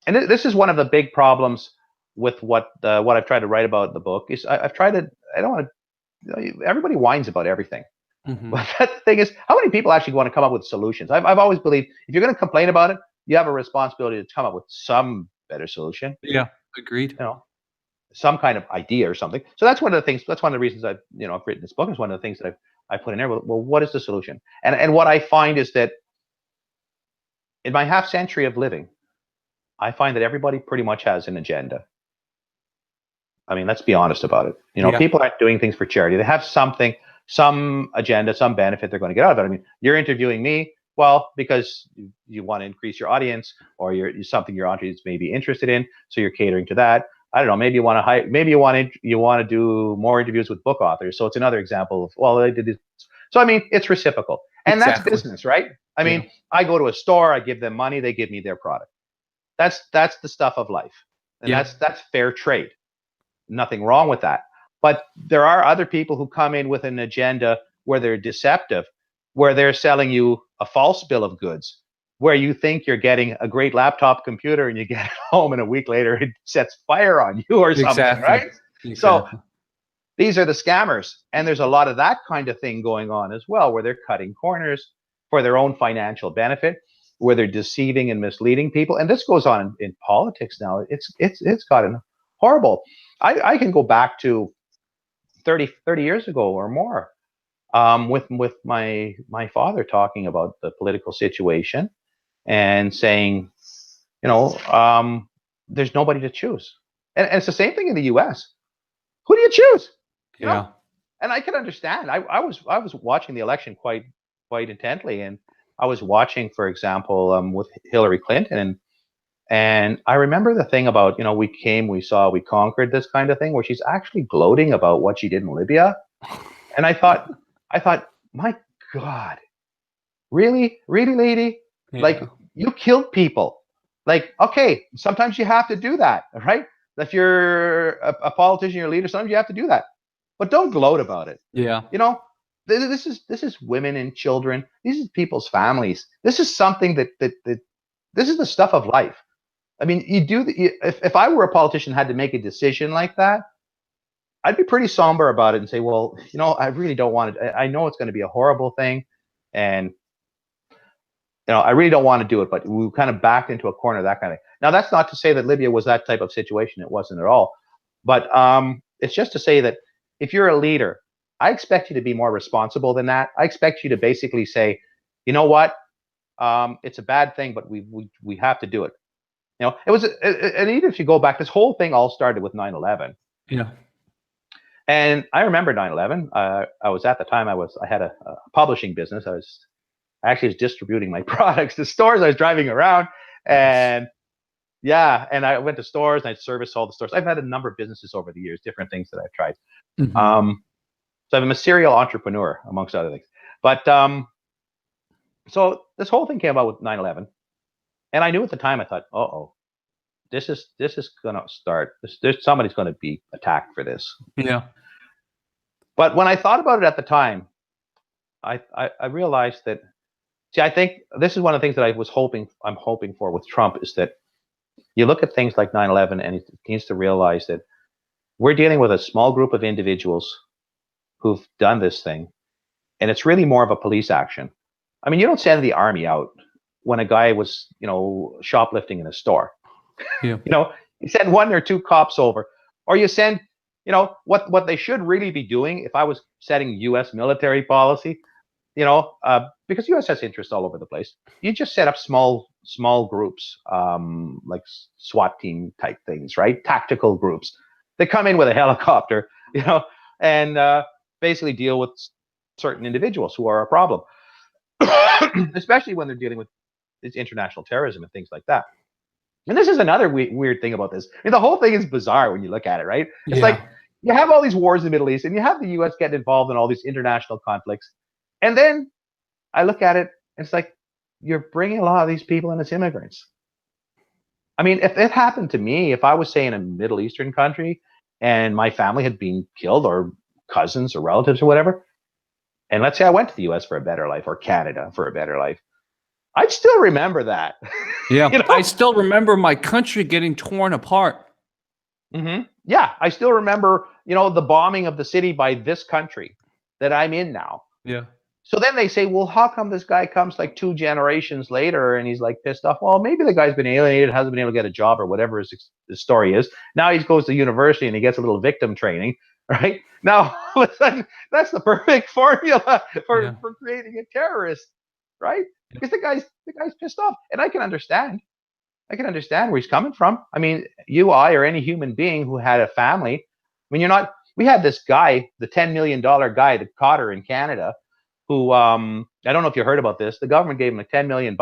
and this is one of the big problems with what I've tried to write about in the book is I've tried to. I don't want to. Everybody whines about everything. But the thing is, how many people actually want to come up with solutions? I've always believed if you're going to complain about it, you have a responsibility to come up with some better solution. Yeah, agreed. You know, some kind of idea or something. So that's one of the things. That's one of the reasons I've written this book. Is one of the things that I put in there. Well, what is the solution? And what I find is that in my half century of living, I find that everybody pretty much has an agenda. I mean, let's be honest about it. People aren't doing things for charity. They have something, some agenda, some benefit they're going to get out of it. I mean, you're interviewing me, well, because you want to increase your audience, or you're something your audience may be interested in, so you're catering to that. I don't know. Maybe you want to hire. Maybe you want to do more interviews with book authors. So it's another example of, well, they did this. So I mean, it's reciprocal, and that's business, right? I mean, I go to a store, I give them money, they give me their product. That's the stuff of life, and that's fair trade. Nothing wrong with that. But there are other people who come in with an agenda where they're deceptive, where they're selling you a false bill of goods, where you think you're getting a great laptop computer and you get it home and a week later it sets fire on you or something, right? Exactly. So these are the scammers. And there's a lot of that kind of thing going on as well, where they're cutting corners for their own financial benefit, where they're deceiving and misleading people. And this goes on in politics now. It's gotten horrible. I can go back to 30 years ago or more, with my father talking about the political situation and saying, there's nobody to choose. And it's the same thing in the U.S. Who do you choose? You know? And I can understand. I was watching the election quite intently, and I was watching, for example, with Hillary Clinton, and I remember the thing about, we saw, we conquered, this kind of thing, where she's actually gloating about what she did in Libya. And I thought, my God, really, lady? Yeah. Like, you killed people. Like, okay, sometimes you have to do that, right? If you're a politician, you're a leader, sometimes you have to do that. But don't gloat about it. Yeah. This is women and children. These are people's families. This is something that this is the stuff of life. I mean, if I were a politician and had to make a decision like that, I'd be pretty somber about it and say, well, I really don't want it. I know it's going to be a horrible thing, and I really don't want to do it, but we kind of backed into a corner, that kind of thing. Now, that's not to say that Libya was that type of situation. It wasn't at all. But it's just to say that if you're a leader, I expect you to be more responsible than that. I expect you to basically say, you know what, it's a bad thing, but we have to do it. It was, and even if you go back, this whole thing all started with 9/11. Yeah. And I remember 9/11. I was at the time, I had a publishing business. I actually was distributing my products to stores. I was driving around, and and I went to stores and I serviced all the stores. I've had a number of businesses over the years, different things that I've tried. Mm-hmm. So I'm a serial entrepreneur, amongst other things. But so this whole thing came about with 9/11. And I knew at the time, I thought, this is going to start. Somebody's going to be attacked for this. Yeah. But when I thought about it at the time, I realized that, I think this is one of the things that I'm hoping for with Trump, is that you look at things like 9/11 and he needs to realize that we're dealing with a small group of individuals who've done this thing. And it's really more of a police action. I mean, you don't send the army out when a guy was, shoplifting in a store. Yeah. You send one or two cops over, or you send, what they should really be doing, if I was setting U.S. military policy, because U.S. has interests all over the place, you just set up small groups, like SWAT team type things, right? Tactical groups. They come in with a helicopter, and basically deal with certain individuals who are a problem, especially when they're dealing with international terrorism and things like that. And this is another weird thing about this. I mean, the whole thing is bizarre when you look at it, right? It's like you have all these wars in the Middle East, and you have the U.S. getting involved in all these international conflicts. And then I look at it, and it's like you're bringing a lot of these people in as immigrants. I mean, if it happened to me, if I was, say, in a Middle Eastern country and my family had been killed, or cousins or relatives or whatever, and let's say I went to the U.S. for a better life, or Canada for a better life, I still remember that. Yeah, I still remember my country getting torn apart. Yeah, I still remember, the bombing of the city by this country that I'm in now. Yeah. So then they say, well, how come this guy comes like 2 generations later and he's like pissed off? Well, maybe the guy's been alienated, hasn't been able to get a job or whatever his story is. Now he goes to university and he gets a little victim training, right? Now, that's the perfect formula for creating a terrorist, right? Because the guy's pissed off. And I can understand where he's coming from. I mean, I, or any human being who had a family. I mean, we had this guy, the $10 million guy, the Cotter in Canada, who I don't know if you heard about this. The government gave him like $10 million,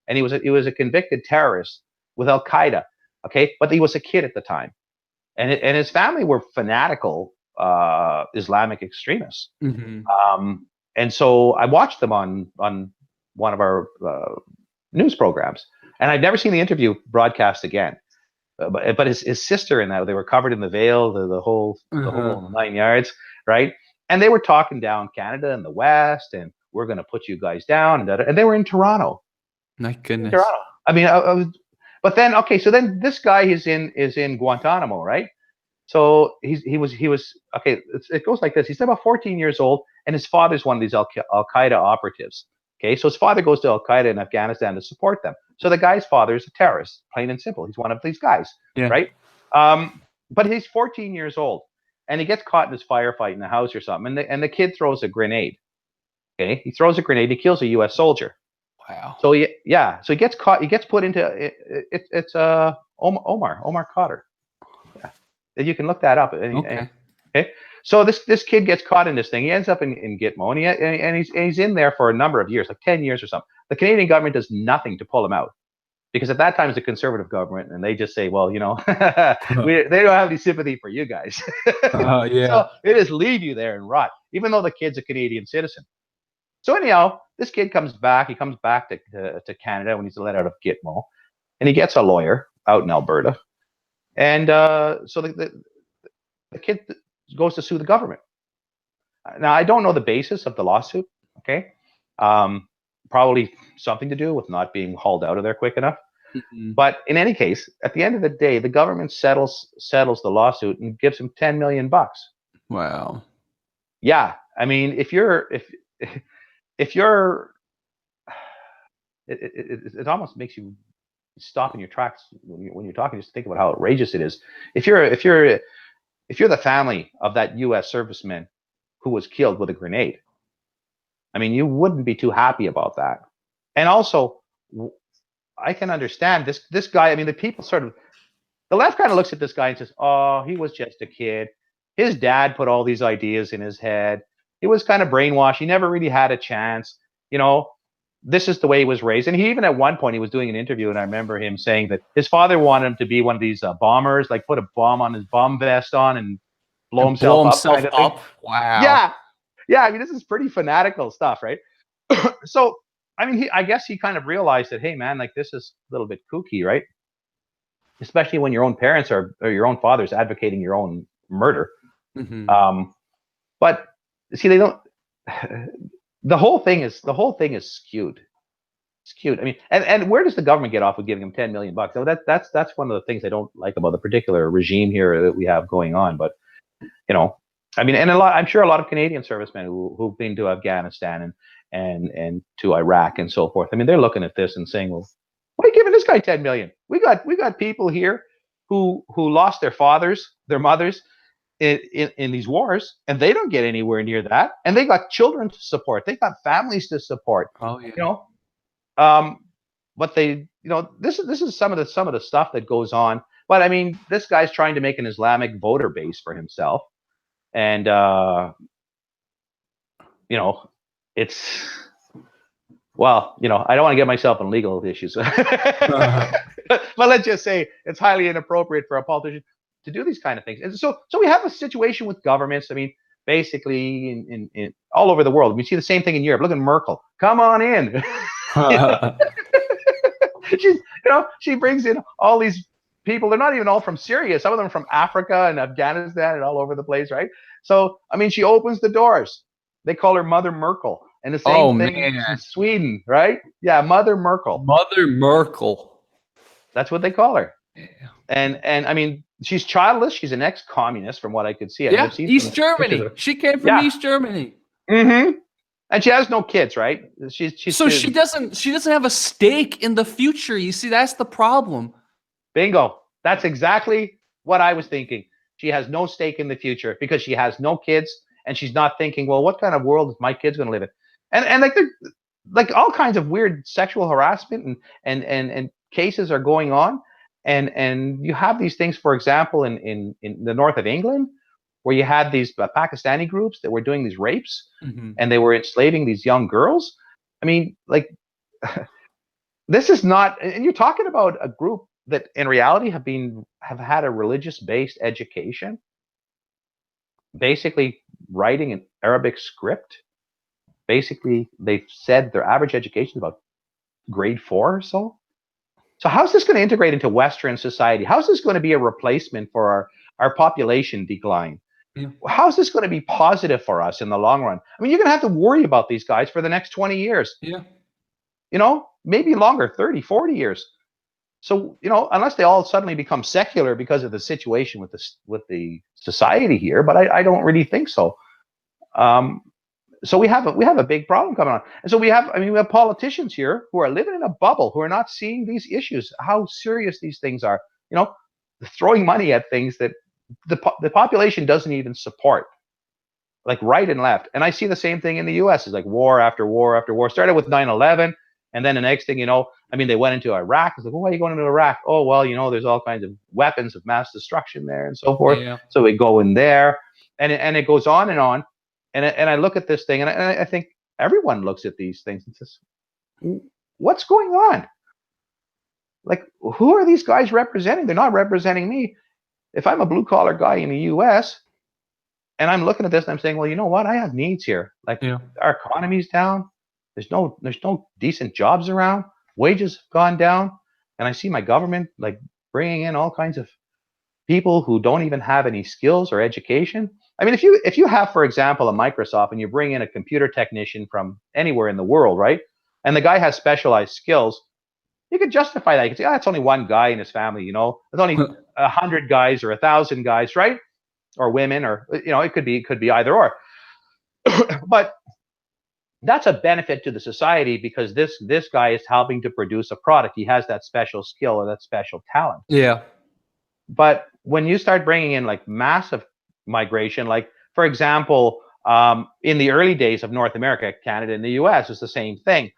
and he was a convicted terrorist with Al Qaeda. Okay, but he was a kid at the time, and his family were fanatical Islamic extremists. And so I watched them on one of our news programs, and I'd never seen the interview broadcast again. But his sister and that, they were covered in the veil, the whole 9 yards, right? And they were talking down Canada and the West, and we're going to put you guys down, and they were in Toronto. My goodness. Toronto. I mean, but then so then this guy is in Guantanamo, right? So he was okay. It goes like this. He's about 14 years old, and his father's one of these Al Qaeda operatives. Okay, so his father goes to Al Qaeda in Afghanistan to support them. So the guy's father is a terrorist, plain and simple. He's one of these guys, right? But he's 14 years old, and he gets caught in this firefight in the house or something, and the kid throws a grenade. Okay, he throws a grenade. He kills a U.S. soldier. Wow. So he gets caught. He gets put into it's Omar Cotter. Yeah, you can look that up. Okay. So this kid gets caught in this thing. He ends up in Gitmo, and he's in there for a number of years, like 10 years or something. The Canadian government does nothing to pull him out, because at that time it's a conservative government, and they just say, well, they don't have any sympathy for you guys. So they just leave you there and rot, even though the kid's a Canadian citizen. So anyhow, this kid comes back. He comes back to Canada when he's let out of Gitmo, and he gets a lawyer out in Alberta, and so the kid goes to sue the government. Now, I don't know the basis of the lawsuit. Okay, probably something to do with not being hauled out of there quick enough. But in any case, at the end of the day, the government settles the lawsuit and gives him $10 million. Wow. Yeah, I mean, if you're, it almost makes you stop in your tracks when you're talking. Just think about how outrageous it is. If you're the family of that U.S. serviceman who was killed with a grenade, I mean, you wouldn't be too happy about that. And also, I can understand this guy. I mean, the left kind of looks at this guy and says, oh, he was just a kid. His dad put all these ideas in his head. He was kind of brainwashed. He never really had a chance. This is the way he was raised. And he even at one point, he was doing an interview, and I remember him saying that his father wanted him to be one of these bombers, like put a bomb on his bomb vest on and blow himself up. Kind of thing. Wow. Yeah. I mean, this is pretty fanatical stuff, right? So, I mean, I guess he kind of realized that, hey, man, like this is a little bit kooky, right? Especially when your own parents or your own father's advocating your own murder. But see, they don't. The whole thing is skewed. I mean, and where does the government get off with giving him $10 million? So that's one of the things I don't like about the particular regime here that we have going on. But I mean, and I'm sure a lot of Canadian servicemen who've been to Afghanistan and to Iraq and so forth. I mean, they're looking at this and saying, well, why are you giving this guy $10 million? We got people here who lost their fathers, their mothers in these wars, and they don't get anywhere near that. And they got children to support. They got families to support. Oh yeah. But they, this is some of the stuff that goes on. But I mean, this guy's trying to make an Islamic voter base for himself, and it's, well, I don't want to get myself in legal issues, but let's just say it's highly inappropriate for a politician to do these kind of things. And so we have a situation with governments. I mean, basically in all over the world. We see the same thing in Europe. Look at Merkel. Come on in. She brings in all these people. They're not even all from Syria. Some of them are from Africa and Afghanistan and all over the place, right? So, I mean, she opens the doors. They call her Mother Merkel. And the same thing man. in Sweden, right? Yeah, Mother Merkel. Mother Merkel. That's what they call her. Yeah. And I mean, she's childless. She's an ex-communist, from what I could see. I mean, Yeah, I've seen East Germany. She came from East Germany. Mm-hmm. And she has no kids, right? She's so she doesn't have a stake in the future. You see, that's the problem. Bingo. That's exactly what I was thinking. She has no stake in the future because she has no kids, and she's not thinking, well, what kind of world is my kids going to live in? And like all kinds of weird sexual harassment and cases are going on, and you have these things, for example, in the north of England, where you had these Pakistani groups that were doing these rapes, and they were enslaving these young girls. I mean, like, this is not, and you're talking about a group that in reality have had a religious-based education, basically writing an Arabic script. Basically, they've said their average education is about grade 4 or so. So how's this going to integrate into Western society? How's this going to be a replacement for our population decline? Yeah. How's this going to be positive for us in the long run? I mean, you're going to have to worry about these guys for the next 20 years. Yeah. You know, maybe longer, 30, 40 years. So, you know, unless they all suddenly become secular because of the situation with the society here, but I don't really think so. So we have a big problem coming on, and so we have politicians here who are living in a bubble, who are not seeing these issues, how serious these things are. You know, throwing money at things that the population doesn't even support, like right and left. And I see the same thing in the U.S. It's like war after war after war. Started with 9/11. And then the next thing you know, I mean, they went into Iraq. It's like, well, why are you going into Iraq? Oh, well, you know, there's all kinds of weapons of mass destruction there and so forth. Yeah. So we go in there, and it goes on and on. And I look at this thing, and I think everyone looks at these things and says, what's going on? Like, who are these guys representing? They're not representing me. If I'm a blue-collar guy in the U.S., and I'm looking at this, and I'm saying, well, you know what? I have needs here. Like, our economy's down. There's no decent jobs around. Wages have gone down, and I see my government like bringing in all kinds of people who don't even have any skills or education. I mean, if you have, for example, a Microsoft, and you bring in a computer technician from anywhere in the world, right? And the guy has specialized skills, you could justify that. You could say, it's only one guy in his family, you know. There's only 100 guys or 1,000 guys, right? Or women, or you know, it could be either or. But that's a benefit to the society because this guy is helping to produce a product. He has that special skill or that special talent. Yeah. But when you start bringing in like massive migration, like for example, in the early days of North America, Canada and the U.S. is the same thing.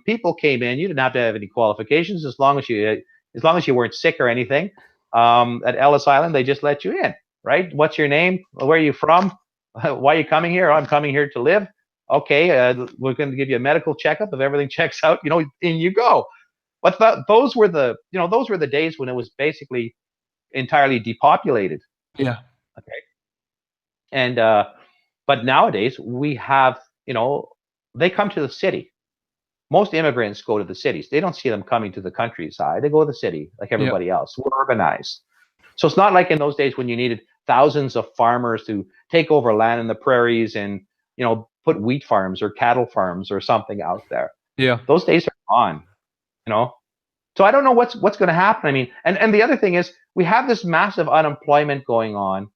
People came in. You didn't have to have any qualifications as long as you weren't sick or anything. At Ellis Island, they just let you in, right? What's your name? Where are you from? Why are you coming here? I'm coming here to live. Okay, we're going to give you a medical checkup. If everything checks out, you know, in you go. But those were the days when it was basically entirely depopulated. Yeah. Okay. And but nowadays we have, you know, they come to the city. Most immigrants go to the cities. They don't see them coming to the countryside. They go to the city like everybody else. We're urbanized. So it's not like in those days when you needed thousands of farmers to take over land in the prairies and, you know, put wheat farms or cattle farms or something out there. Yeah. Those days are gone, you know. So I don't know what's going to happen. I mean, and the other thing is we have this massive unemployment going on